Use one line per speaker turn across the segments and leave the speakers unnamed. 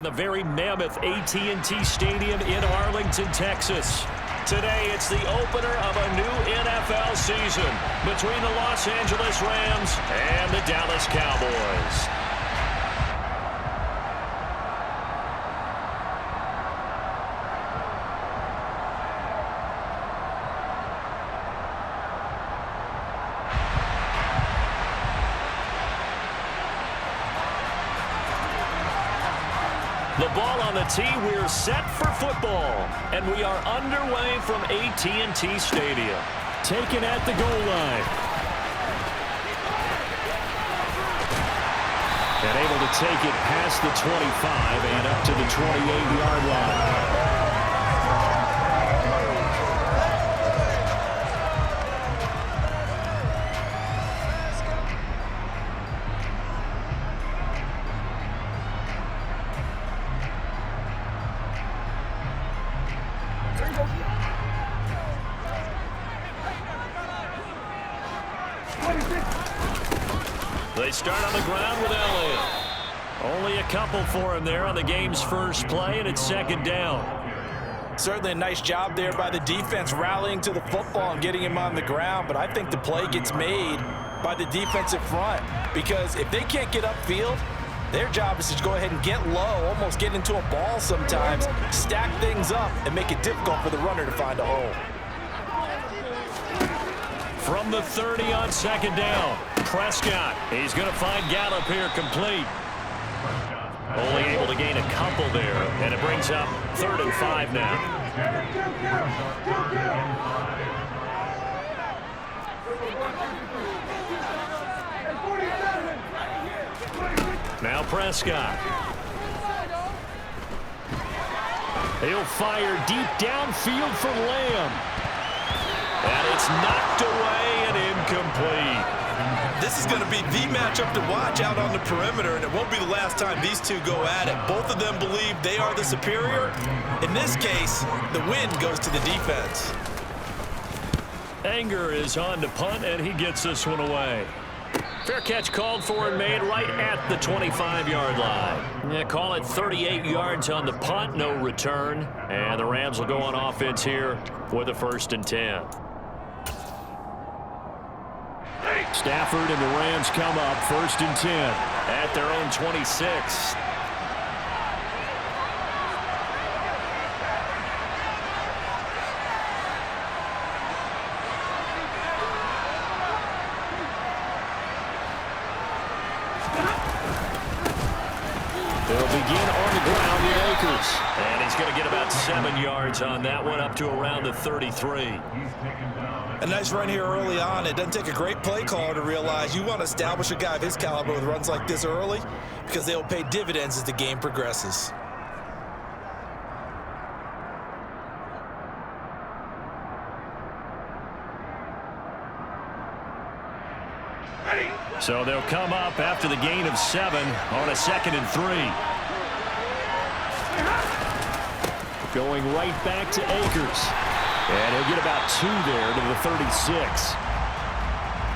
The very mammoth AT&T Stadium in Arlington, Texas. Today, it's the opener of a new NFL season between the Los Angeles Rams and the Dallas Cowboys. The ball on the tee, we're set for football, and we are underway from AT&T Stadium. Taken at the goal line. And able to take it past the 25 and up to the 28-yard line. They start on the ground with Elliott. Only a couple for him there on the game's first play, and it's second down.
Certainly a nice job there by the defense rallying to the football and getting him on the ground, but I think the play gets made by the defensive front because if they can't get upfield, their job is to go ahead and get low, almost get into a ball sometimes, stack things up, and make it difficult for the runner to find a hole.
From the 30 on second down, Prescott. He's going to find Gallup here complete. Only able to gain a couple there, and it brings up 3rd and 5 now. Now Prescott. He'll fire deep downfield for Lamb. And it's knocked away and incomplete.
This is going to be the matchup to watch out on the perimeter, and it won't be the last time these two go at it. Both of them believe they are the superior. In this case, the win goes to the defense.
Anger is on to punt, and he gets this one away. Fair catch called for and made right at the 25-yard line. Yeah, call it 38 yards on the punt, no return. And the Rams will go on offense here with a 1st and 10. Stafford and the Rams come up 1st and 10 at their own 26. They'll begin on the ground in Akers. And he's going to get about 7 yards on that one, up to around the 33.
A nice run here early on. It doesn't take a great play caller to realize you want to establish a guy of his caliber with runs like this early because they'll pay dividends as the game progresses.
So they'll come up after the gain of 7 on a 2nd and 3. Going right back to Akers. And he'll get about 2 there to the 36.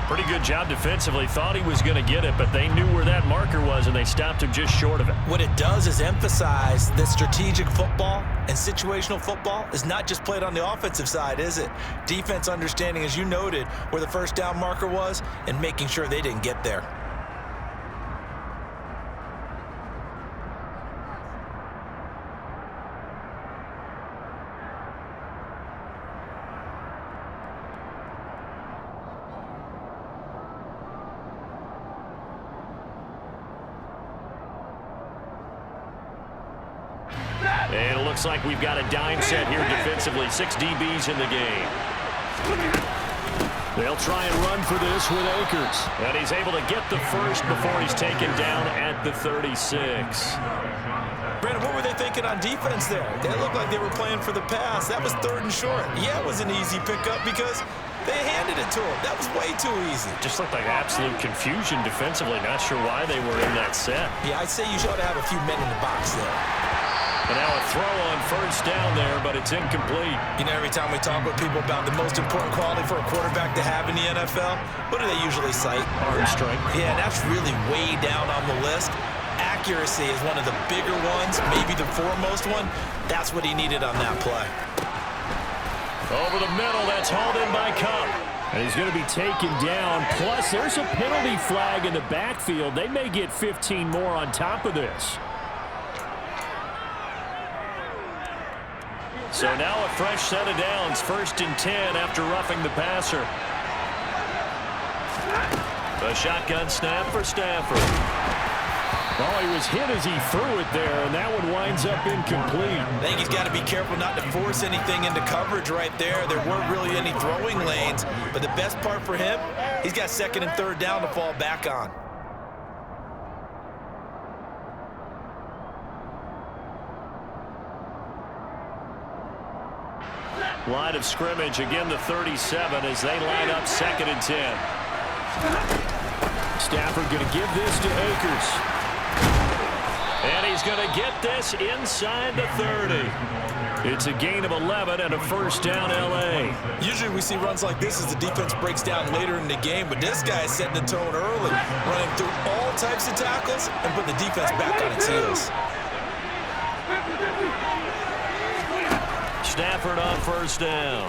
Pretty good job defensively. Thought he was going to get it, but they knew where that marker was, and they stopped him just short of it.
What it does is emphasize that strategic football and situational football is not just played on the offensive side, is it? Defense understanding, as you noted, where the 1st down marker was and making sure they didn't get there.
And it looks like we've got a dime set here defensively. 6 DBs in the game. They'll try and run for this with Akers. And he's able to get the first before he's taken down at the 36.
Brandon, what were they thinking on defense there? They looked like they were playing for the pass. That was 3rd and short. Yeah, it was an easy pickup because they handed it to him. That was way too easy.
Just looked like absolute confusion defensively. Not sure why they were in that set.
Yeah, I'd say you should have a few men in the box there.
And now a throw on 1st down there, but it's incomplete.
You know, every time we talk with people about the most important quality for a quarterback to have in the NFL, what do they usually cite?
Arm strength.
Yeah, that's really way down on the list.
accuracy is one of the bigger ones, maybe the foremost one. That's what he needed on that play.
Over the middle, that's hauled in by Cup. And he's going to be taken down. Plus, there's a penalty flag in the backfield. They may get 15 more on top of this. So now a fresh set of downs. 1st and 10 after roughing the passer. A shotgun snap for Stafford. Oh, he was hit as he threw it there, and that one winds up incomplete.
I think he's got to be careful not to force anything into coverage right there. There weren't really any throwing lanes, but the best part for him, he's got 2nd and 3rd down to fall back on.
Line of scrimmage, again the 37 as they line up 2nd and 10. Stafford going to give this to Akers. And he's going to get this inside the 30. It's a gain of 11 and a 1st down, L.A.
Usually we see runs like this as the defense breaks down later in the game, but this guy is setting the tone early, running through all types of tackles and putting the defense back on its heels.
Stafford on 1st down.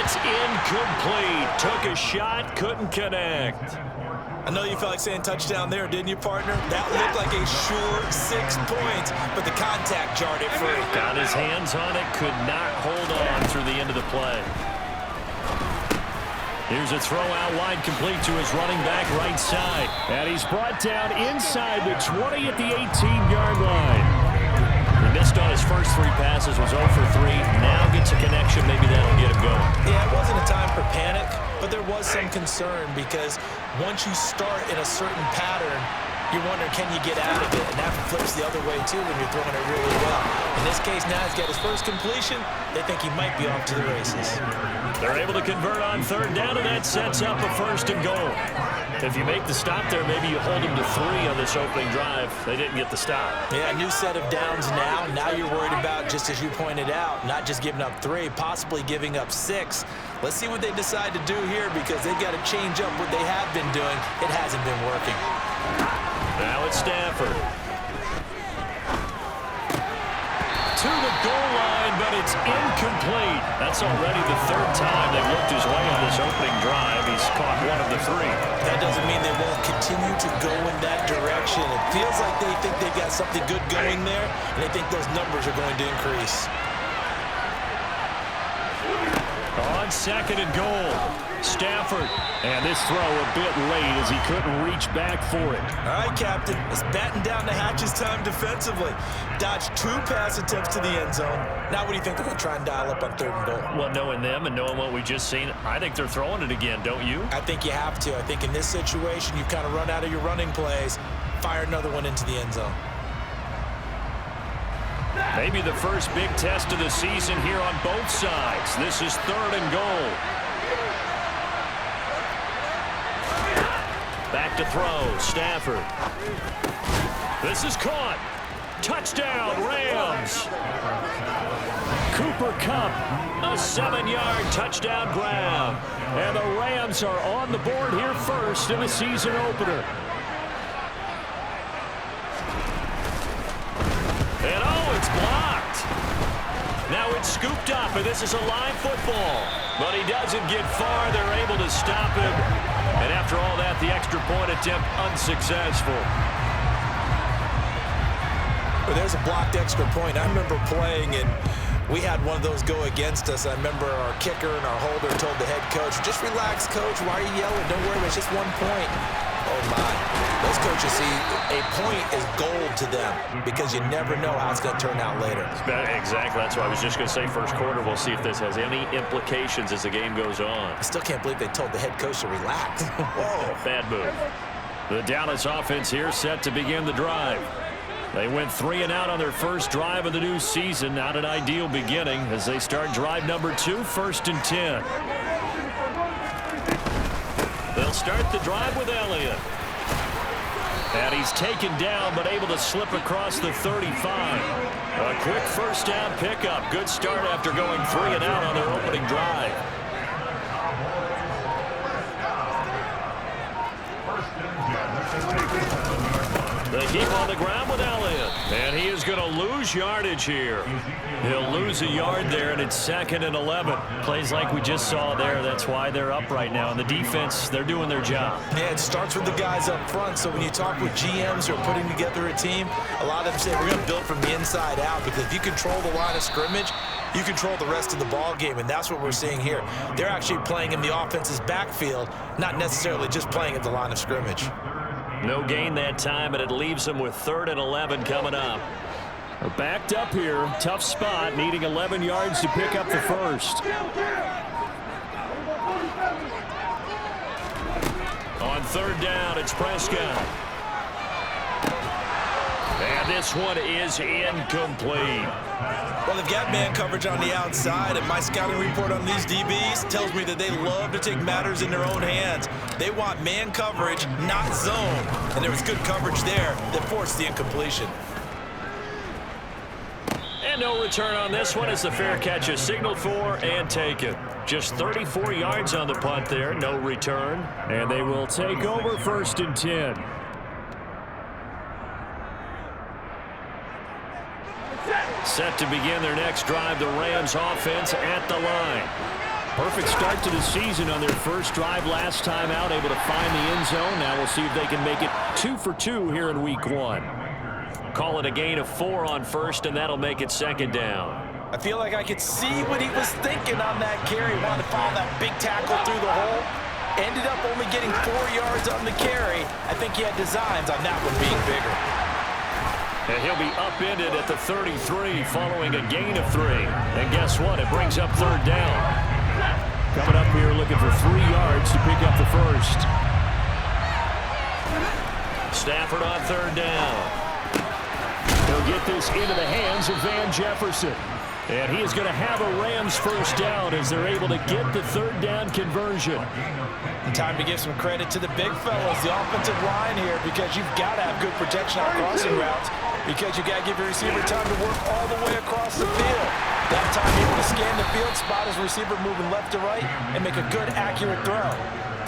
It's incomplete. Took a shot, couldn't connect.
I know you felt like saying touchdown there, didn't you, partner? That looked like a sure 6 points, but the contact jarred it free.
Got his hands on it, could not hold on through the end of the play. Here's a throw out wide, complete to his running back right side. And he's brought down inside the 20 at the 18-yard line. He missed on his first 3 passes, was 0 for 3. Now gets a connection. Maybe that'll get him going.
Yeah, it wasn't a time for panic, but there was some concern because once you start in a certain pattern, you're wondering, can you get out of it? And that flips the other way, too, when you're throwing it really well. In this case, now he's got his first completion. They think he might be off to the races.
They're able to convert on 3rd down, and that sets up a 1st and goal. If you make the stop there, maybe you hold them to 3 on this opening drive. They didn't get the stop.
Yeah, a new set of downs now. Now you're worried about, just as you pointed out, not just giving up 3, possibly giving up 6. Let's see what they decide to do here because they've got to change up what they have been doing. It hasn't been working.
Now it's Stafford. To the goal line, but it's incomplete. That's already the 3rd time they've looked his way on this opening drive. He's caught 1 of the 3.
That doesn't mean they won't continue to go in that direction. It feels like they think they've got something good going there, and they think those numbers are going to increase.
On 2nd and goal, Stafford. And this throw a bit late as he couldn't reach back for it.
All right, Captain. It's batten down the hatches time defensively. Dodged 2 pass attempts to the end zone. Now what do you think they're going to try and dial up on 3rd and goal?
Well, knowing them and knowing what we just seen, I think they're throwing it again, don't you?
I think you have to. I think in this situation, you've kind of run out of your running plays. Fire another one into the end zone.
Maybe the first big test of the season here on both sides. This is 3rd and goal. Back to throw, Stafford. This is caught. Touchdown, Rams. Cooper Kupp, a 7-yard touchdown grab. And the Rams are on the board here first in the season opener. And oh, it's blocked. Now it's scooped up, and this is a live football. But he doesn't get far. They're able to stop him. And after all that, the extra point attempt unsuccessful.
Well, there's a blocked extra point. I remember playing, and we had one of those go against us. I remember our kicker and our holder told the head coach, just relax, coach. Why are you yelling? Don't worry, it's just 1 point. Oh, my. Those coaches see a point is gold to them because you never know how it's going to turn out later.
Exactly. That's what I was just going to say. First quarter, we'll see if this has any implications as the game goes on.
I still can't believe they told the head coach to relax. Whoa.
Bad move. The Dallas offense here set to begin the drive. They went 3 and out on their first drive of the new season. Not an ideal beginning as they start drive number 2, 1st and 10. They'll start the drive with Elliott. And he's taken down but able to slip across the 35. A quick 1st down pickup. Good start after going 3 and out on their opening drive. They keep on the ground with Elliott. And he is going to lose yardage here. He'll lose a yard there, and it's 2nd and 11. Plays like we just saw there. That's why they're up right now. And the defense, they're doing their job.
Yeah, it starts with the guys up front. So when you talk with GMs who are putting together a team, a lot of them say we're going to build from the inside out, because if you control the line of scrimmage, you control the rest of the ball game, and that's what we're seeing here. They're actually playing in the offense's backfield, not necessarily just playing at the line of scrimmage.
No gain that time, and it leaves them with 3rd and 11 coming up. They're backed up here. Tough spot, needing 11 yards to pick up the first. On 3rd down, it's Prescott. And this one is incomplete.
Well, they've got man coverage on the outside, and my scouting report on these DBs tells me that they love to take matters in their own hands. They want man coverage, not zone. And there was good coverage there that forced the incompletion.
And no return on this one as the fair catch is signaled for and taken. Just 34 yards on the punt there, no return. And they will take over 1st and 10. Set to begin their next drive, the Rams offense at the line. Perfect start to the season on their first drive last time out, able to find the end zone. Now we'll see if they can make it 2 for 2 here in week 1. Call it a gain of 4 on 1st, and that'll make it 2nd down.
I feel like I could see what he was thinking on that carry. Wanted to follow that big tackle through the hole. Ended up only getting 4 yards on the carry. I think he had designs on that one being bigger.
And he'll be upended at the 33 following a gain of 3. And guess what? It brings up 3rd down. Coming up here looking for 3 yards to pick up the first. Stafford on 3rd down. He'll get this into the hands of Van Jefferson. And he is going to have a Rams first down as they're able to get the 3rd down conversion.
And time to give some credit to the big fellas, the offensive line here, because you've got to have good protection on crossing routes, because you got to give your receiver time to work all the way across the field. That time able to scan the field, spot his receiver moving left to right, and make a good, accurate throw.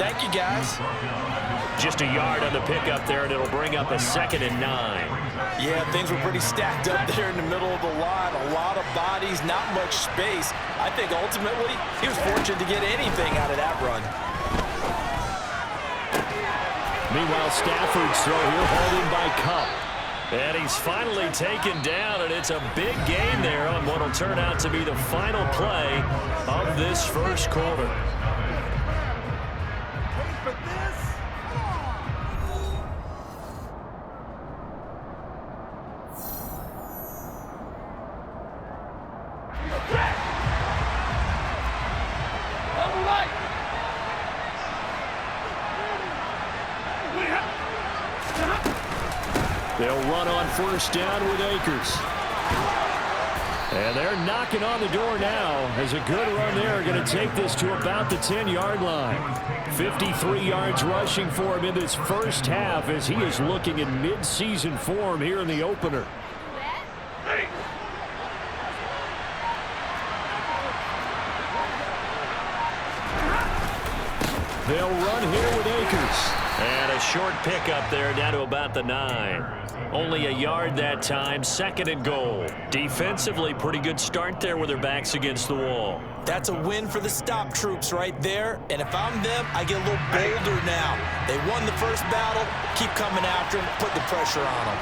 Thank you, guys.
Just a yard on the pickup there, and it'll bring up a 2nd and 9.
Yeah, things were pretty stacked up there in the middle of the line. A lot of bodies, not much space. I think ultimately he was fortunate to get anything out of that run.
Meanwhile, Stafford's throw here hauled in by Cup. And he's finally taken down, and it's a big gain there on what will turn out to be the final play of this first quarter. They'll run on 1st down with Akers. And they're knocking on the door now as a good run there. Going to take this to about the 10-yard line. 53 yards rushing for him in this first half as he is looking in mid-season form here in the opener. They'll run here with Akers. And a short pickup there down to about the 9. Only a yard that time, 2nd and goal. Defensively, pretty good start there with their backs against the wall.
That's a win for the stop troops right there. And if I'm them, I get a little bolder now. They won the first battle. Keep coming after them. Put the pressure on them.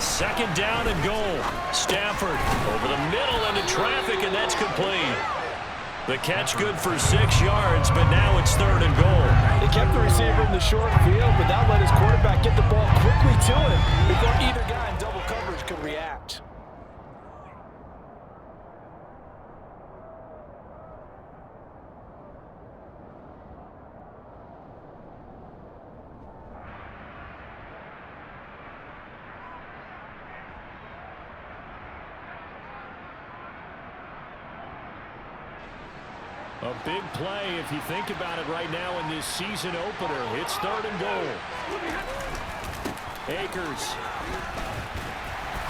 2nd down and goal. Stafford over the middle into traffic, and that's complete. The catch good for 6 yards, but now it's 3rd and goal.
They kept the receiver in the short field, but that let his quarterback get the ball quickly to him before either guy in double coverage could react.
A big play if you think about it right now in this season opener. It's 3rd and goal. Akers.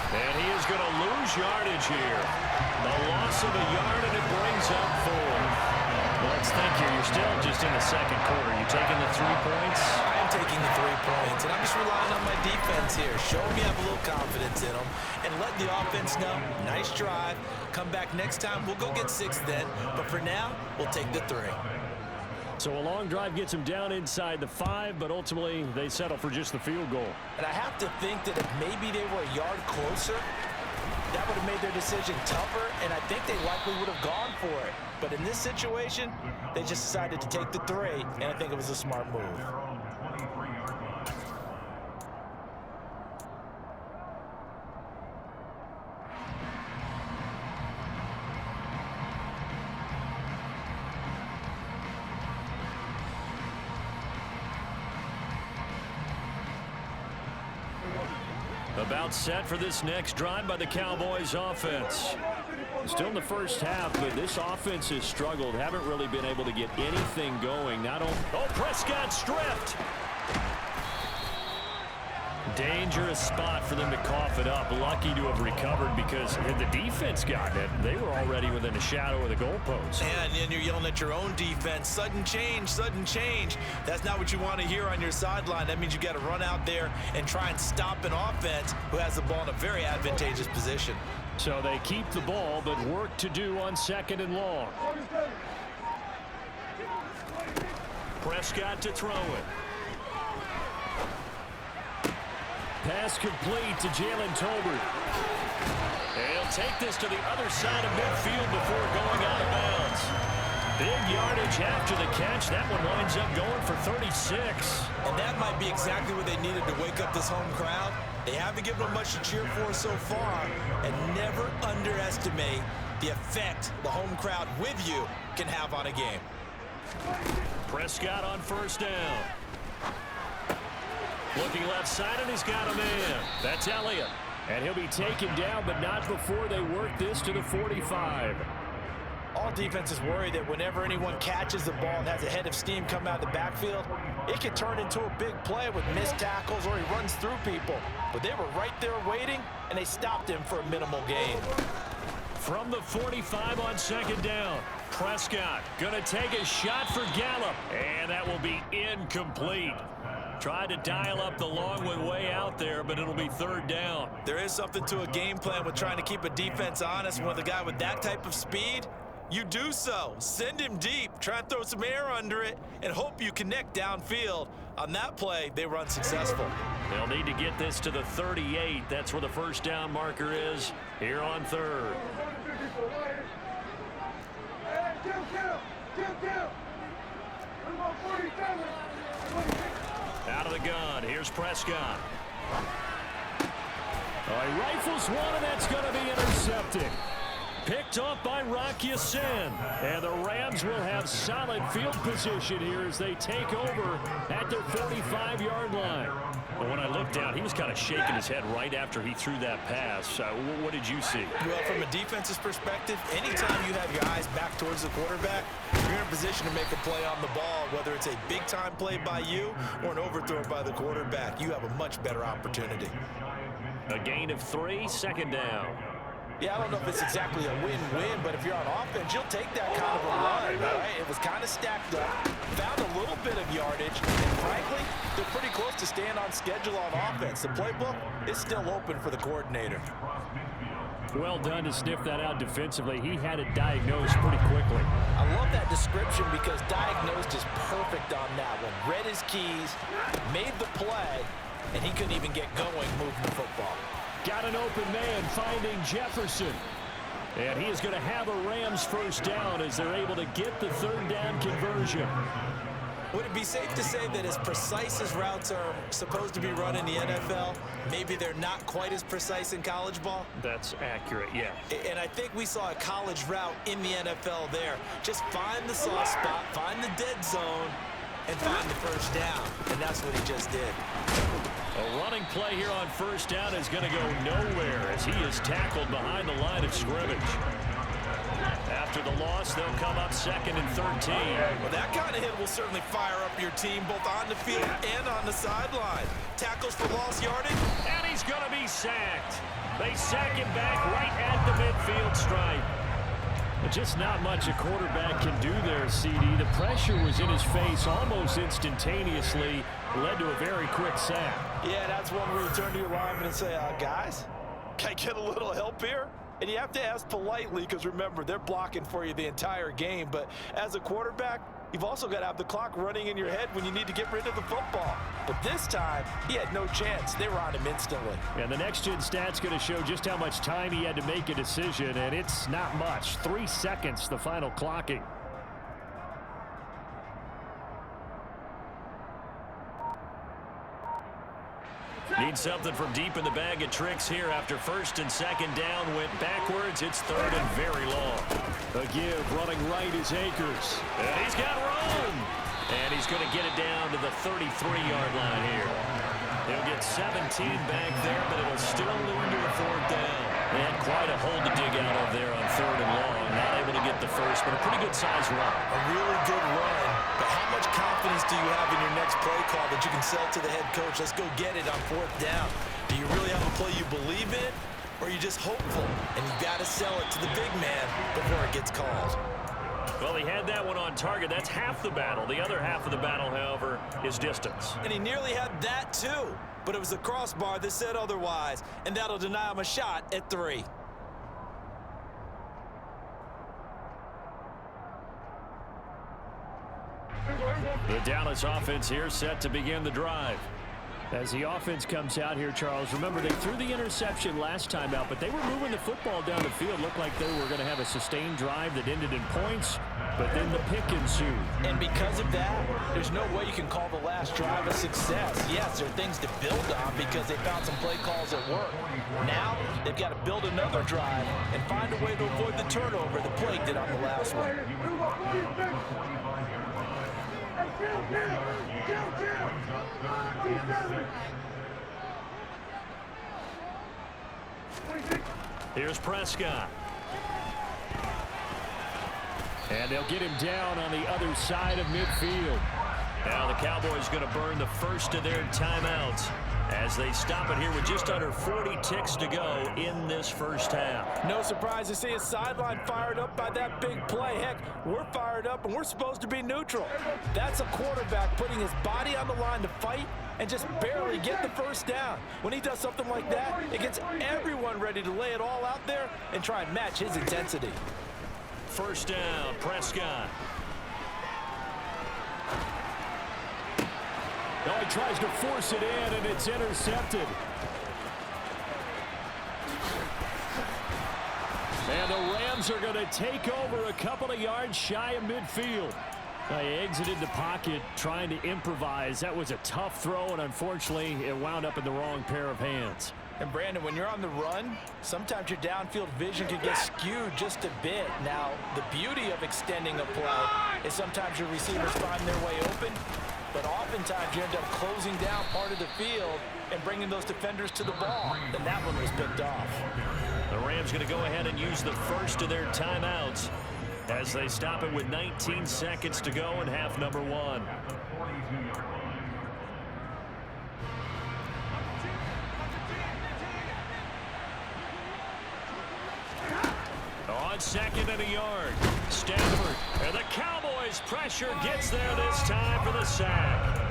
And he is going to lose yardage here. A loss of a yard, and it brings up 4. Let's think here. You're still just in the second quarter. You taking the 3 points?
I am taking the 3 points, and I'm just relying on my defense here. Show me I have a little confidence in them, and let the offense know, nice drive. Come back next time, we'll go get 6 then. But for now, we'll take the 3.
So a long drive gets them down inside the 5, but ultimately they settle for just the field goal.
And I have to think that if maybe they were a yard closer, that would have made their decision tougher, and I think they likely would have gone for it. But in this situation, they just decided to take the 3, and I think it was a smart move.
About set for this next drive by the Cowboys offense. Still in the first half, but this offense has struggled. Haven't really been able to get anything going. Prescott stripped. Dangerous spot for them to cough it up. Lucky to have recovered because had the defense gotten it, they were already within a shadow of the goalpost.
And then you're yelling at your own defense. Sudden change, sudden change. That's not what you want to hear on your sideline. That means you got to run out there and try and stop an offense who has the ball in a very advantageous position.
So they keep the ball, but work to do on 2nd and long. Prescott to throw it. Pass complete to Jalen Tolbert. He'll take this to the other side of midfield before going out of bounds. Big yardage after the catch. That one winds up going for 36.
And that might be exactly what they needed to wake up this home crowd. They haven't given them much to cheer for so far. And never underestimate the effect the home crowd with you can have on a game.
Prescott on 1st down. Looking left side, and he's got a man. That's Elliott. And he'll be taken down, but not before they work this to the 45.
All defenses worry that whenever anyone catches the ball and has a head of steam come out of the backfield, it can turn into a big play with missed tackles or he runs through people. But they were right there waiting, and they stopped him for a minimal gain.
From the 45 on 2nd down, Prescott going to take a shot for Gallup, and that will be incomplete. Tried to dial up the long one way out there, but it'll be 3rd down.
There is something to a game plan with trying to keep a defense honest. With a guy with that type of speed, you do so. Send him deep, try and throw some air under it, and hope you connect downfield. On that play, they run successful.
They'll need to get this to the 38. That's where the 1st down marker is here on 3rd. Out of the gun, here's Prescott. He rifles one, and that's going to be intercepted. Picked off by Rocky Sin. And the Rams will have solid field position here as they take over at their 45-yard line. But when I looked down, he was kind of shaking his head right after he threw that pass. What did you see?
Well, from a defense's perspective, anytime you have your eyes back towards the quarterback, you're in a position to make a play on the ball, whether it's a big-time play by you or an overthrow by the quarterback. You have a much better opportunity.
A gain of 3, 2nd down.
Yeah, I don't know if it's exactly a win-win, but if you're on offense, you'll take that kind of a run, right? It was kind of stacked up, found a little bit of yardage, and frankly, they're pretty close to staying on schedule on offense. The playbook is still open for the coordinator.
Well done to sniff that out defensively. He had it diagnosed pretty quickly.
I love that description because diagnosed is perfect on that one. Read his keys, made the play, and he couldn't even get going moving the football.
Got an open man finding Jefferson. And he is going to have a Rams 1st down as they're able to get the 3rd down conversion.
Would it be safe to say that as precise as routes are supposed to be run in the NFL, maybe they're not quite as precise in college ball?
That's accurate, yeah.
And I think we saw a college route in the NFL there. Just find the soft spot, find the dead zone, and find the 1st down. And that's what he just did.
A running play here on 1st down is going to go nowhere as he is tackled behind the line of scrimmage. After the loss, they'll come up 2nd and 13.
Well, that kind of hit will certainly fire up your team both on the field and on the sideline. Tackles for lost yardage.
And he's going to be sacked. They sack him back right at the midfield stripe. Just not much a quarterback can do there, CD. The pressure was in his face almost instantaneously, led to a very quick sack.
Yeah, that's one where you turn to your lineman and say, guys, can I get a little help here? And you have to ask politely because, remember, they're blocking for you the entire game. But as a quarterback, you've also got to have the clock running in your head when you need to get rid of the football. But this time, he had no chance. They were on him instantly.
And the next-gen stat's going to show just how much time he had to make a decision, and it's not much. 3 seconds, the final clocking. Need something from deep in the bag of tricks here after first and second down went backwards. It's third and very long. A give running right is Akers. And he's got room. And he's going to get it down to the 33-yard line here. He'll get 17 back there, but it'll still lead to a fourth down. They had quite a hole to dig out of there on third and long. Not able to get the first, but a pretty good-sized run.
A really good run. But how much confidence do you have in your next play call that you can sell to the head coach? Let's go get it on fourth down. Do you really have a play you believe in, or are you just hopeful? And you got to sell it to the big man before it gets called.
Well, he had that one on target. That's half the battle. The other half of the battle, however, is distance.
And he nearly had that too. But it was the crossbar that said otherwise, and that'll deny him a shot at 3.
The Dallas offense here set to begin the drive. As the offense comes out here, Charles, remember they threw the interception last time out, but they were moving the football down the field. Looked like they were going to have a sustained drive that ended in points, but then the pick ensued.
And because of that, there's no way you can call the last drive a success. Yes, there are things to build on because they found some play calls that work. Now, they've got to build another drive and find a way to avoid the turnover the play did on the last one.
Here's Prescott. And they'll get him down on the other side of midfield. Now the Cowboys going to burn the first of their timeouts as they stop it here with just under 40 ticks to go in this first half.
No surprise to see a sideline fired up by that big play. Heck, we're fired up and we're supposed to be neutral. That's a quarterback putting his body on the line to fight and just barely get the first down. When he does something like that, it gets everyone ready to lay it all out there and try and match his intensity.
First down, Prescott. Oh, he tries to force it in, and it's intercepted. And the Rams are going to take over a couple of yards shy of midfield. He exited the pocket trying to improvise. That was a tough throw, and unfortunately, it wound up in the wrong pair of hands.
And Brandon, when you're on the run, sometimes your downfield vision can get skewed just a bit. Now, the beauty of extending a play is sometimes your receivers find their way open, but oftentimes you end up closing down part of the field and bringing those defenders to the ball. And that one was picked off.
The Rams going to go ahead and use the first of their timeouts as they stop it with 19 seconds to go in half number 1. On second and a yard, Stafford, and the Cowboys pressure gets there this time for the sack.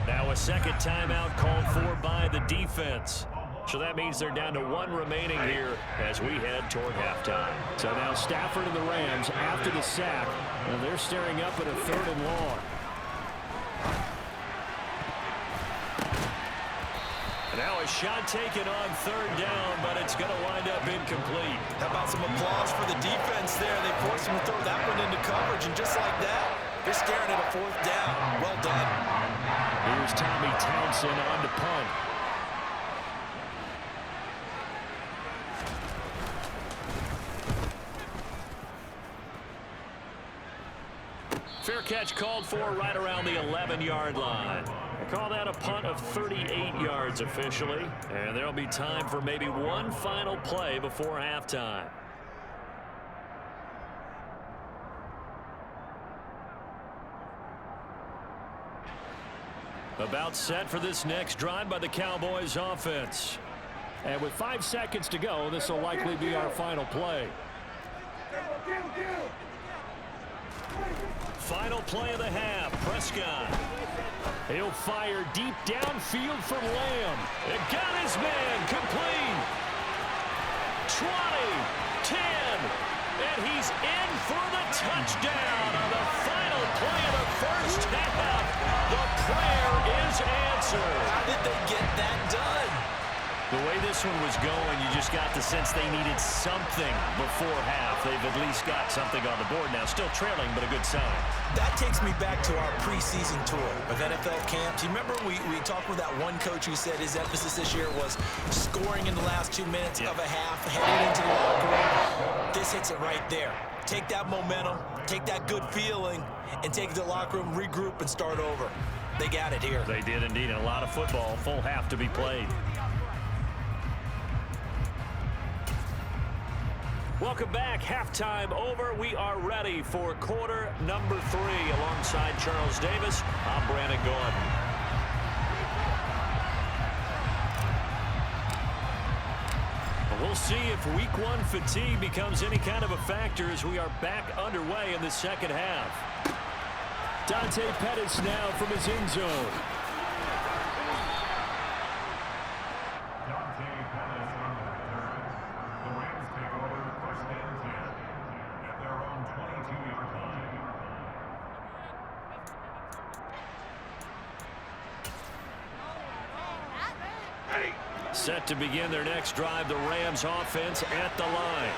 Now a second timeout called for by the defense. So that means they're down to 1 remaining here as we head toward halftime. So now Stafford and the Rams after the sack, and they're staring up at a third and long. Now a shot taken on third down, but it's going to wind up incomplete.
How about some applause for the defense there? They forced him to throw that one into coverage, and just like that, they're staring at a fourth down. Well done.
Here's Tommy Townsend on to punt. Fair catch called for right around the 11-yard line. They call that a punt of 38 yards officially, and there'll be time for maybe one final play before halftime. About set for this next drive by the Cowboys offense. And with 5 seconds to go, this will likely be our final play. Final play of the half. Prescott. He'll fire deep downfield from Lamb. It got his man complete. 20, 10, and he's in for the touchdown on the final play of the first half. The prayer is answered.
How did they get that done?
The way this one was going, you just got the sense they needed something before half. They've at least got something on the board now. Still trailing, but a good sign.
That takes me back to our preseason tour of NFL camps. You remember we talked with that one coach who said his emphasis this year was scoring in the last 2 minutes of a half, heading into the locker room. This hits it right there. Take that momentum, take that good feeling, and take it to the locker room, regroup, and start over. They got it here.
They did indeed. And a lot of football, full half to be played. Welcome back. Halftime over. We are ready for quarter number 3. Alongside Charles Davis, I'm Brandon Gordon. We'll see if week 1 fatigue becomes any kind of a factor as we are back underway in the second half. Dante Pettis now from his end zone. Set to begin their next drive, the Rams offense at the line.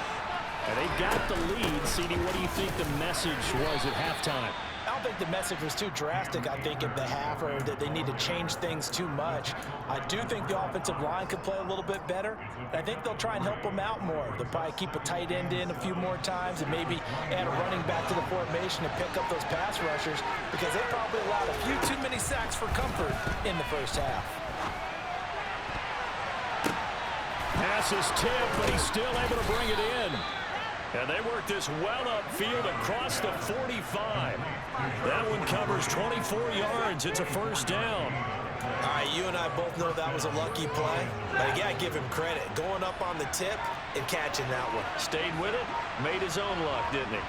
And they got the lead. CD, what do you think the message was at halftime?
I don't think the message was too drastic, I think, at the half, or that they need to change things too much. I do think the offensive line could play a little bit better. I think they'll try and help them out more. They'll probably keep a tight end in a few more times and maybe add a running back to the formation and pick up those pass rushers, because they probably allowed a few too many sacks for comfort in the first half.
Pass is tipped, but he's still able to bring it in. And they work this well upfield across the 45. That one covers 24 yards. It's a first down.
All right, you and I both know that was a lucky play, but you got to give him credit. Going up on the tip and catching that one.
Stayed with it, made his own luck, didn't he?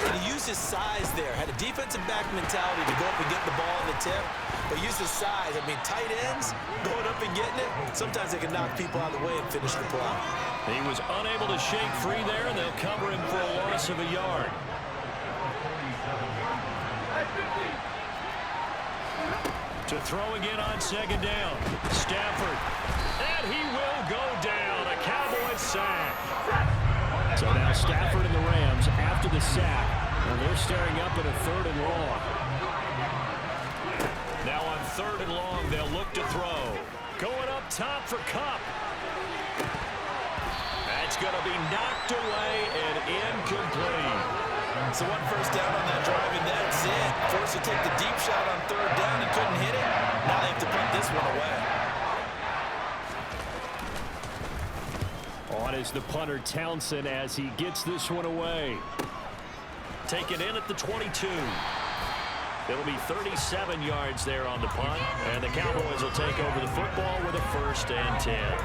And he used his size there. Had a defensive back mentality to go up and get the ball on the tip, but used his size. I mean, tight ends, going up and getting it, sometimes they can knock people out of the way and finish the play.
He was unable to shake free there, and they'll cover him for a loss of a yard. To throw again on second down. Stafford. And he will go down. A Cowboys sack. So now Stafford and the Rams after the sack. And they're staring up at a 3rd and long. Now on 3rd and long, they'll look to throw. Going up top for Kupp. That's going to be knocked away and incomplete.
So 1 first down on that drive, and that's it. Forced to take the deep shot on 3rd down and couldn't hit it. Now they have to put this one away.
On is the punter Townsend as he gets this one away. Taken in at the 22. It'll be 37 yards there on the punt, and the Cowboys will take over the football with a 1st and 10.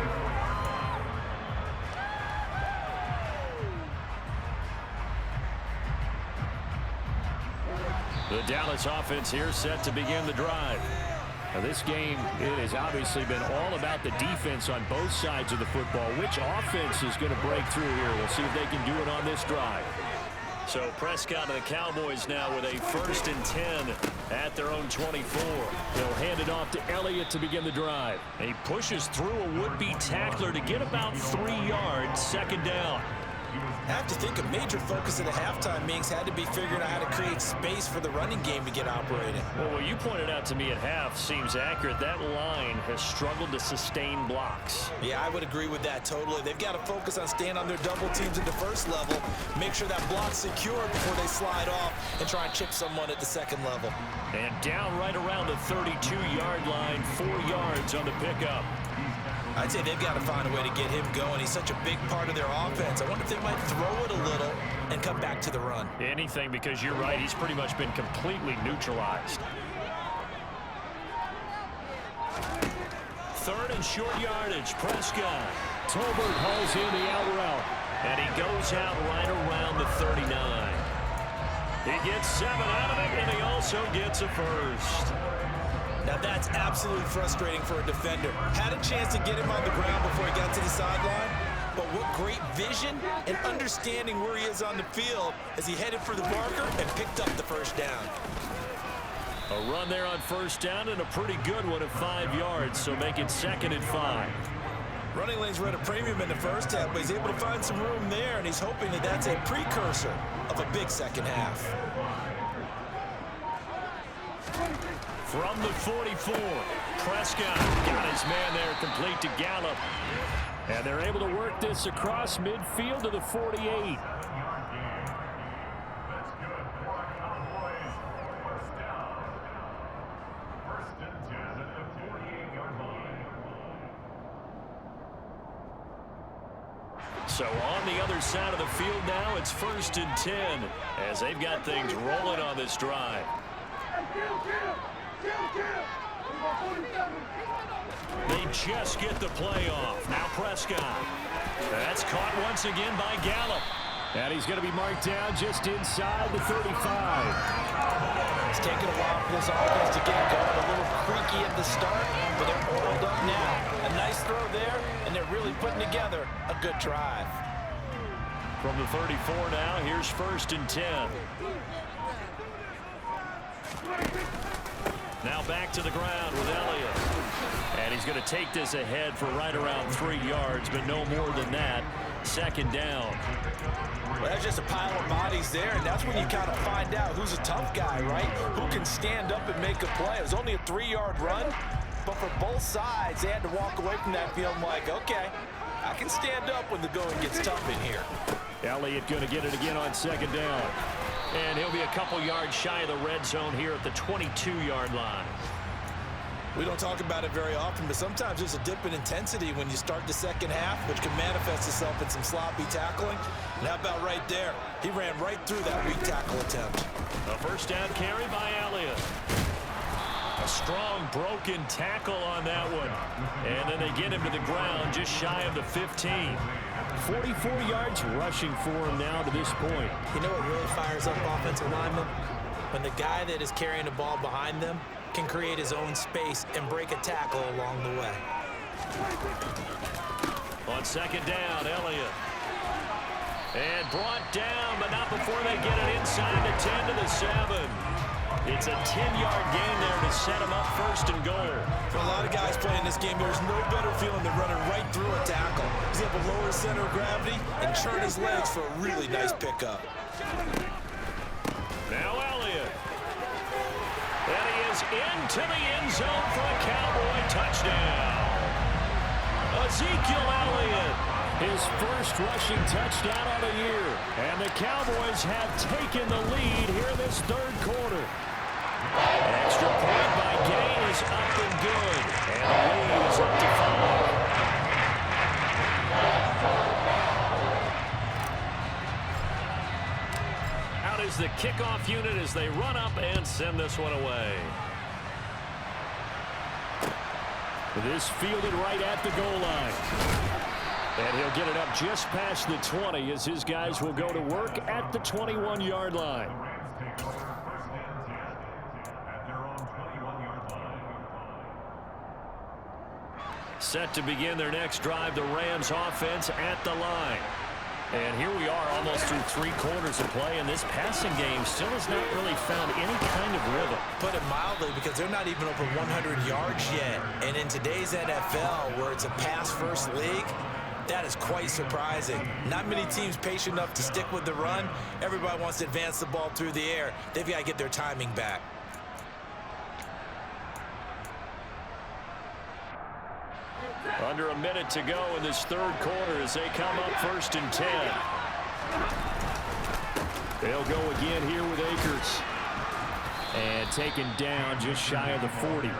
The Dallas offense here set to begin the drive. Now this game, it has obviously been all about the defense on both sides of the football. Which offense is going to break through here? We'll see if they can do it on this drive. So Prescott and the Cowboys now with a 1st and 10 at their own 24. They'll hand it off to Elliott to begin the drive. He pushes through a would-be tackler to get about 3 yards, 2nd down.
I have to think a major focus of the halftime meetings had to be figuring out how to create space for the running game to get operating.
Well, what you pointed out to me at half seems accurate. That line has struggled to sustain blocks.
Yeah, I would agree with that totally. They've got to focus on staying on their double teams at the 1st level, make sure that block's secured before they slide off and try and chip someone at the 2nd level.
And down right around the 32-yard line, 4 yards on the pickup.
I'd say they've got to find a way to get him going. He's such a big part of their offense. I wonder if they might throw it a little and come back to the run.
Anything, because you're right. He's pretty much been completely neutralized. 3rd and short yardage. Prescott. Tolbert hauls in the out route. And he goes out right around the 39. He gets 7 out of it, and he also gets a first.
Now that's absolutely frustrating for a defender. Had a chance to get him on the ground before he got to the sideline, but what great vision and understanding where he is on the field as he headed for the marker and picked up the first down.
A run there on first down and a pretty good one at 5 yards, so make it 2nd and 5.
Running lanes were at a premium in the first half, but he's able to find some room there, and he's hoping that that's a precursor of a big second half.
From the 44, Prescott got his man there complete to Gallup. And they're able to work this across midfield to the 48. So on the other side of the field now, it's 1st and 10 as they've got things rolling on this drive. They just get the play off. Now Prescott. That's caught once again by Gallup. And he's going to be marked down just inside the 35.
It's taken a while for this offense to get going. A little creaky at the start, but they're oiled up now. A nice throw there, and they're really putting together a good drive.
From the 34 now, here's 1st and 10. Now back to the ground with Elliott. And he's going to take this ahead for right around 3 yards, but no more than that. 2nd down.
Well, that's just a pile of bodies there, and that's when you kind of find out who's a tough guy, right? Who can stand up and make a play. It was only a 3-yard run, but for both sides, they had to walk away from that field like, okay, I can stand up when the going gets tough in here.
Elliott going to get it again on 2nd down. And he'll be a couple yards shy of the red zone here at the 22-yard line.
We don't talk about it very often, but sometimes there's a dip in intensity when you start the second half, which can manifest itself in some sloppy tackling. And how about right there? He ran right through that weak tackle attempt.
A 1st down carry by Elliott. A strong broken tackle on that one. And then they get him to the ground just shy of the 15. 44 yards rushing for him now to this point.
You know what really fires up offensive linemen? When the guy that is carrying the ball behind them can create his own space and break a tackle along the way.
On 2nd down, Elliott. And brought down, but not before they get it inside the 10 to the 7. It's a 10-yard gain there to set him up 1st and goal.
For a lot of guys playing this game, there's no better feeling than running right through a tackle. He's able to lower his center of gravity and turn his legs for a really nice pickup.
Now Elliott. And he is into the end zone for a Cowboy touchdown. Ezekiel Elliott, his first rushing touchdown of the year. And the Cowboys have taken the lead here in this 3rd quarter. An extra point by Gay is up and good. And the lead is up to 5. Out is the kickoff unit as they run up and send this one away. This fielded right at the goal line. And he'll get it up just past the 20 as his guys will go to work at the 21-yard line. Set to begin their next drive, the Rams offense at the line. And here we are almost through 3 quarters of play, and this passing game still has not really found any kind of rhythm.
Put it mildly, because they're not even over 100 yards yet. And in today's NFL, where it's a pass-first league, that is quite surprising. Not many teams patient enough to stick with the run. Everybody wants to advance the ball through the air. They've got to get their timing back.
Under a minute to go in this 3rd quarter as they come up 1st and 10. They'll go again here with Akers. And taken down just shy of the 40.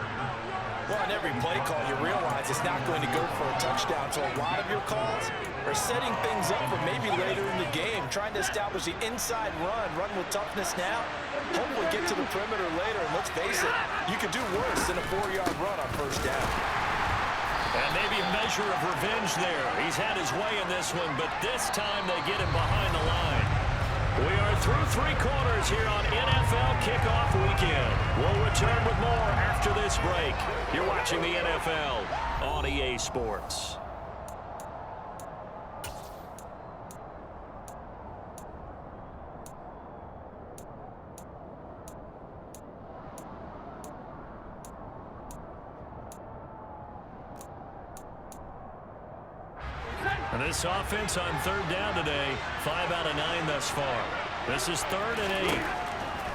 Well, in every play call, you realize it's not going to go for a touchdown. So a lot of your calls are setting things up for maybe later in the game, trying to establish the inside run with toughness now. Hopefully get to the perimeter later. And let's face it, you could do worse than a 4-yard run on 1st down.
And maybe a measure of revenge there. He's had his way in this one, but this time they get him behind the line. We are through 3 quarters here on NFL Kickoff Weekend. We'll return with more after this break. You're watching the NFL on EA Sports. And this offense on 3rd down today, 5 out of 9 thus far. This is 3rd and 8.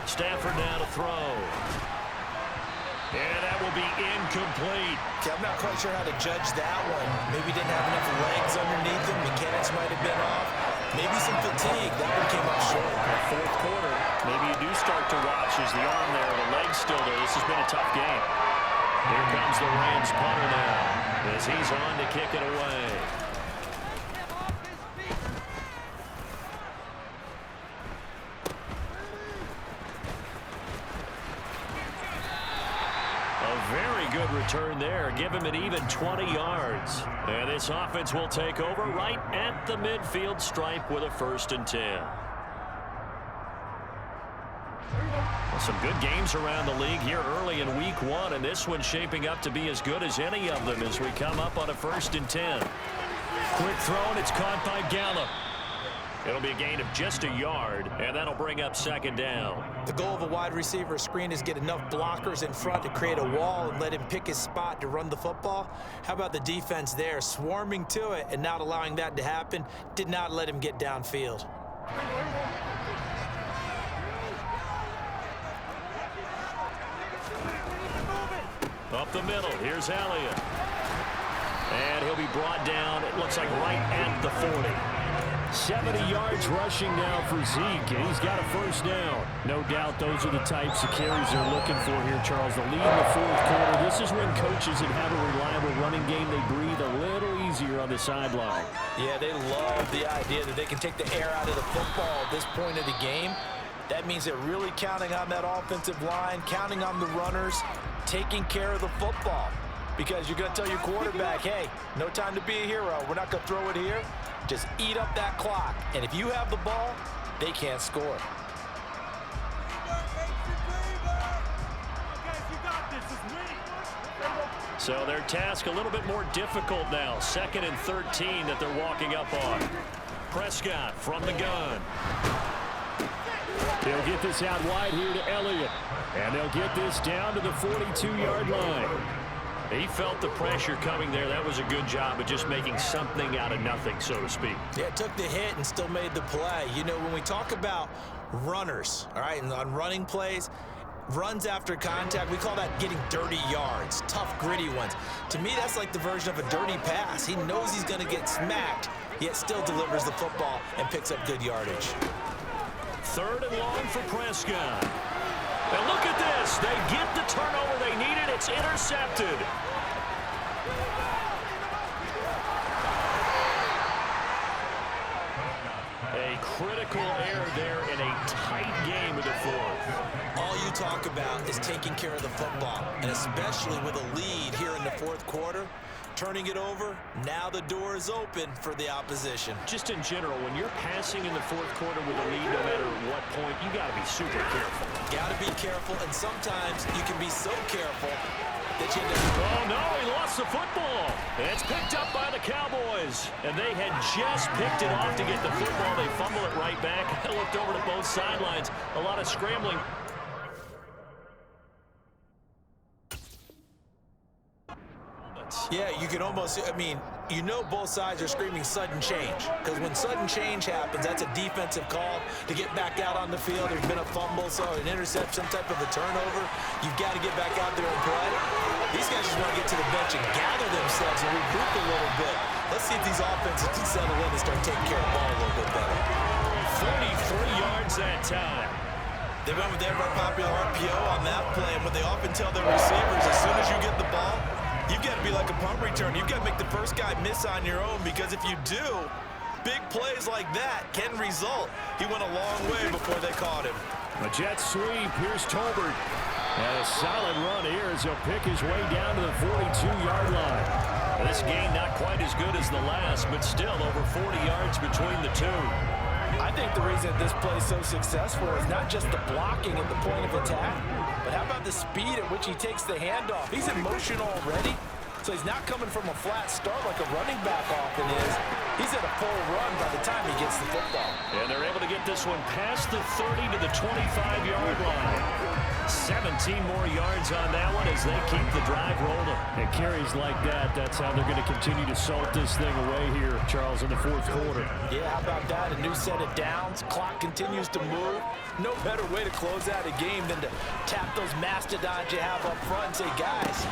Stafford now to throw. And that will be incomplete.
Okay, I'm not quite sure how to judge that one. Maybe didn't have enough legs underneath him. Mechanics might have been off. Maybe some fatigue. That one came up short.
The 4th quarter, maybe you do start to watch as the arm there, the leg's still there. This has been a tough game. Here comes the Rams punter now as he's on to kick it away. Very good return there. Give him an even 20 yards. And this offense will take over right at the midfield stripe with a 1st and 10. Well, some good games around the league here early in week 1, and this one's shaping up to be as good as any of them as we come up on a 1st and 10. Quick throw, and it's caught by Gallup. It'll be a gain of just a yard, and that'll bring up 2nd down.
The goal of a wide receiver screen is get enough blockers in front to create a wall and let him pick his spot to run the football. How about the defense there, swarming to it and not allowing that to happen? Did not let him get downfield.
Up the middle, here's Elliott. And he'll be brought down, it looks like right at the 40. 70 yards rushing now for Zeke, and he's got a 1st down. No doubt those are the types of carries they're looking for here, Charles. The lead in the 4th quarter. This is when coaches that have a reliable running game, they breathe a little easier on the sideline.
Yeah, they love the idea that they can take the air out of the football at this point of the game. That means they're really counting on that offensive line, counting on the runners, taking care of the football. Because you're going to tell your quarterback, hey, no time to be a hero. We're not going to throw it here. Just eat up that clock. And if you have the ball, they can't score.
So their task a little bit more difficult now. 2nd and 13 that they're walking up on. Prescott from the gun. They'll get this out wide here to Elliott. And they'll get this down to the 42-yard line. He felt the pressure coming there. That was a good job of just making something out of nothing, so to speak.
Yeah, took the hit and still made the play. You know, when we talk about runners, all right, and on running plays, runs after contact, we call that getting dirty yards, tough, gritty ones. To me, that's like the version of a dirty pass. He knows he's going to get smacked, yet still delivers the football and picks up good yardage.
3rd and long for Prescott. And look at this. They get the turnover they needed. It's intercepted. A critical error there in a tight game of the 4th.
All you talk about is taking care of the football, and especially with a lead here in the 4th quarter. Turning it over, now the door is open for the opposition.
Just in general, when you're passing in the 4th quarter with a lead, no matter what point, you got to be super careful.
Got to be careful, and sometimes you can be so careful that you end up...
Oh, no, he lost the football. It's picked up by the Cowboys, and they had just picked it off to get the football. They fumble it right back. I looked over to both sidelines. A lot of scrambling.
Yeah, you can almost, I mean, you know both sides are screaming sudden change. Because when sudden change happens, that's a defensive call to get back out on the field. There's been a fumble, so an interception, some type of a turnover. You've got to get back out there and play. These guys just want to get to the bench and gather themselves and regroup a little bit. Let's see if these offenses can settle in and start taking care of the ball a little bit better.
43 yards that time.
They went with their popular RPO on that play, and what they often tell their receivers, as soon as you get the ball, you've got to be like a punt return. You've got to make the first guy miss on your own, because if you do, big plays like that can result. He went a long way before they caught him.
A jet sweep. Here's Tolbert. And a solid run here as he'll pick his way down to the 42-yard line. This game not quite as good as the last, but still over 40 yards between the two.
I think the reason this play is so successful is not just the blocking at the point of attack, but how about the speed at which he takes the handoff? He's in motion already, so he's not coming from a flat start like a running back often is. He's at a full run by the time he gets the football.
And they're able to get this one past the 30 to the 25-yard line. 17 more yards on that one as they keep the drive rolling.
And carries like that, that's how they're going to continue to salt this thing away here, Charles, in the fourth quarter.
Yeah, how about that? A new set of downs. Clock continues to move. No better way to close out a game than to tap those mastodons you have up front and say, guys,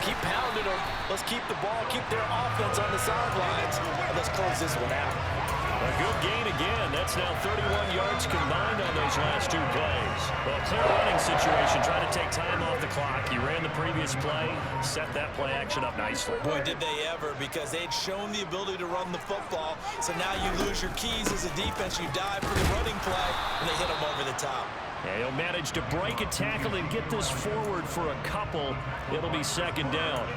keep pounding them. Let's keep the ball, keep their offense on the sidelines, and let's close this one out.
A good gain again. That's now 31 yards combined on those last two plays. Well, clear running situation. Trying to take time off the clock. He ran the previous play, set that play action up nicely.
Boy, did they ever, because they'd shown the ability to run the football. So now you lose your keys as a defense. You dive for the running play, and they hit them over the top.
And he'll manage to break a tackle and get this forward for a couple. It'll be second down.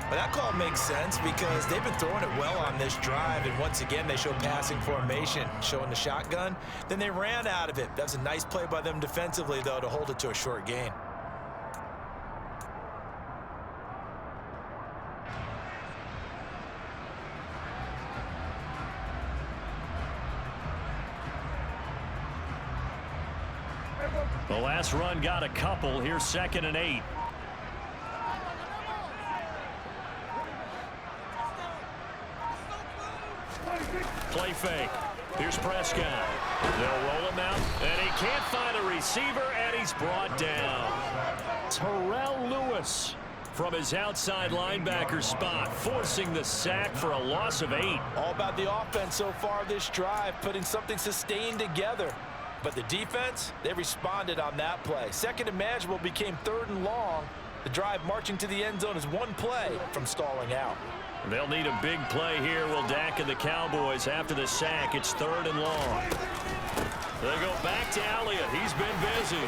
But that call makes sense because they've been throwing it well on this drive, and once again they show passing formation, showing the shotgun. Then they ran out of it. That was a nice play by them defensively, though, to hold it to a short gain.
The last run got a couple. Here's 2nd and 8. Play fake. Here's Prescott. They'll roll him out, and he can't find a receiver, and he's brought down. Terrell Lewis from his outside linebacker spot, forcing the sack for a loss of 8.
All about the offense so far this drive, putting something sustained together. But the defense, they responded on that play. 2nd and manageable became 3rd and long. The drive marching to the end zone is one play from stalling out.
They'll need a big play here, will Dak and the Cowboys after the sack. It's 3rd and long. They go back to Elliott. He's been busy.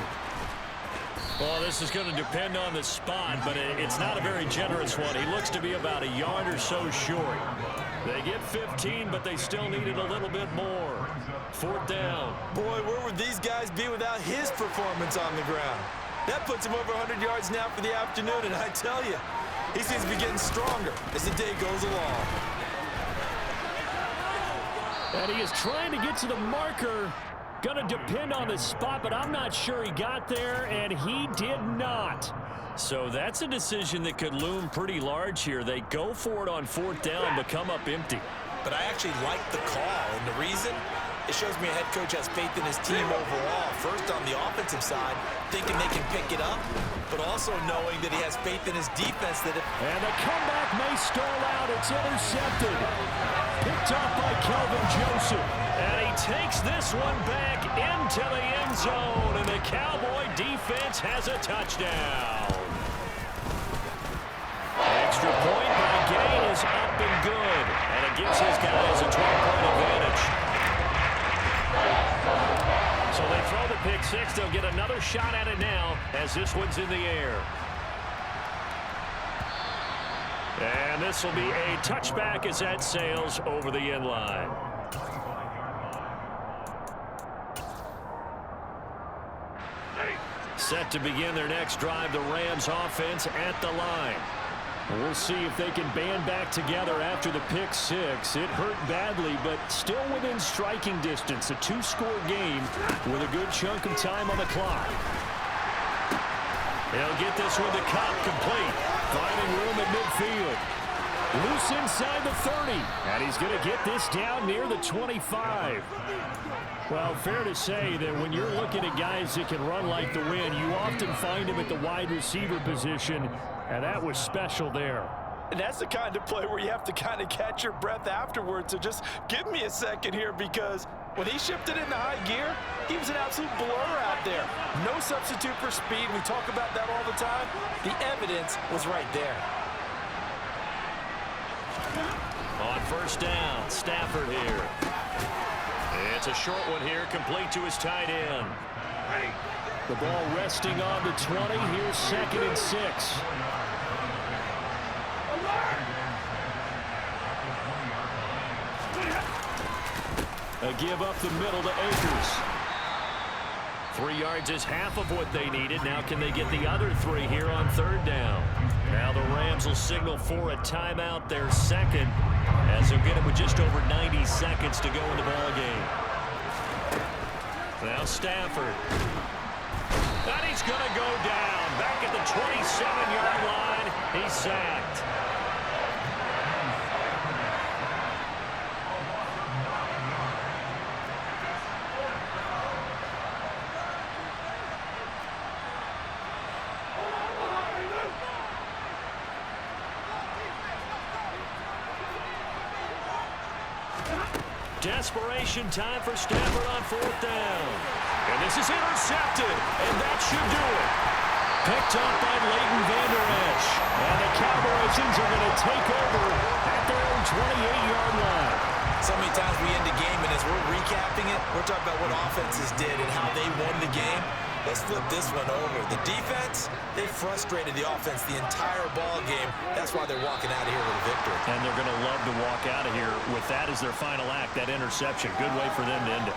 Well, this is going to depend on the spot, but it's not a very generous one. He looks to be about a yard or so short. They get 15, but they still needed a little bit more. 4th down.
Boy, where would these guys be without his performance on the ground? That puts him over 100 yards now for the afternoon, and I tell you, he seems to be getting stronger as the day goes along.
And he is trying to get to the marker. Going to depend on the spot, but I'm not sure he got there, and he did not.
So that's a decision that could loom pretty large here. They go for it on 4th down, but come up empty.
But I actually like the call, and the reason? It shows me a head coach has faith in his team overall. First, on the offensive side, thinking they can pick it up, but also knowing that he has faith in his defense.
And the comeback may stall out. It's intercepted. Picked up by Kelvin Joseph.
And he takes this one back into the end zone, and the Cowboy defense has a touchdown. Extra point by Gay is up and good, and it gives his guys a 12-point advantage. So they throw the pick six. They'll get another shot at it now as this one's in the air. And this will be a touchback as that sails over the end line. Set to begin their next drive, the Rams offense at the line. We'll see if they can band back together after the pick six. It hurt badly, but still within striking distance. A two-score game with a good chunk of time on the clock. He'll get this one to Cobb complete. Finding room at midfield. Loose inside the 30. And he's going to get this down near the 25. Well, fair to say that when you're looking at guys that can run like the wind, you often find them at the wide receiver position, and that was special there.
And that's the kind of play where you have to kind of catch your breath afterwards. So just give me a second here, because when he shifted into high gear, he was an absolute blur out there. No substitute for speed. We talk about that all the time. The evidence was right there.
On first down, Stafford here. It's a short one here, complete to his tight end.
The ball resting on the 20. Here's 2nd and 6. A give up the middle to Akers.
3 yards is half of what they needed. Now can they get the other 3 here on 3rd down? Now the Rams will signal for a timeout, their second, as they'll get it with just over 90 seconds to go in the ball game. Now Stafford. And he's going to go down. Back at the 27-yard line. He's sacked. Desperation time for Stafford on 4th down. And this is intercepted, and that should do it. Picked up by Leighton Vander Esch. And the Cowboys are going to take over at their own 28-yard line.
So many times we end the game, and as we're recapping it, we're talking about what offenses did and how they won the game. Let's flip this one over. The defense, they frustrated the offense the entire ball game. That's why they're walking out of here with a victory.
And they're going to love to walk out of here with that as their final act, that interception. Good way for them to end it.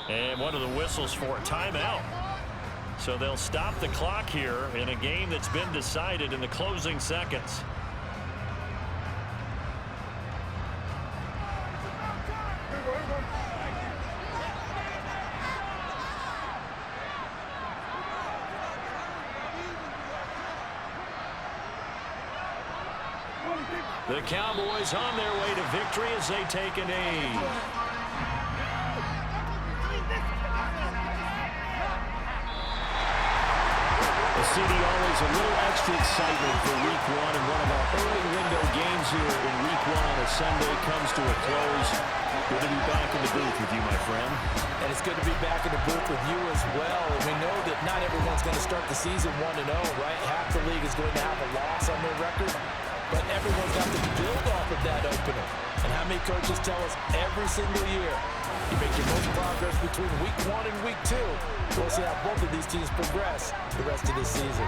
And one of the whistles for a timeout. So they'll stop the clock here in a game that's been decided in the closing seconds. The Cowboys on their way to victory as they take a knee.
CD, always a little extra excitement for Week 1, and one of our early window games here in Week 1 on a Sunday comes to a close. Good to be back in the booth with you, my friend.
And it's good to be back in the booth with you as well. And we know that not everyone's going to start the season 1-0, right? Half the league is going to have a loss on their record, but everyone's got to build off of that opener. And how many coaches tell us every single year, you make your most progress between Week 1 and Week 2. We'll see how both of these teams progress the rest of this season.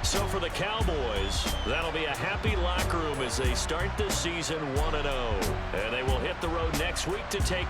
So for the Cowboys, that'll be a happy locker room as they start this season 1-0. And they will hit the road next week to take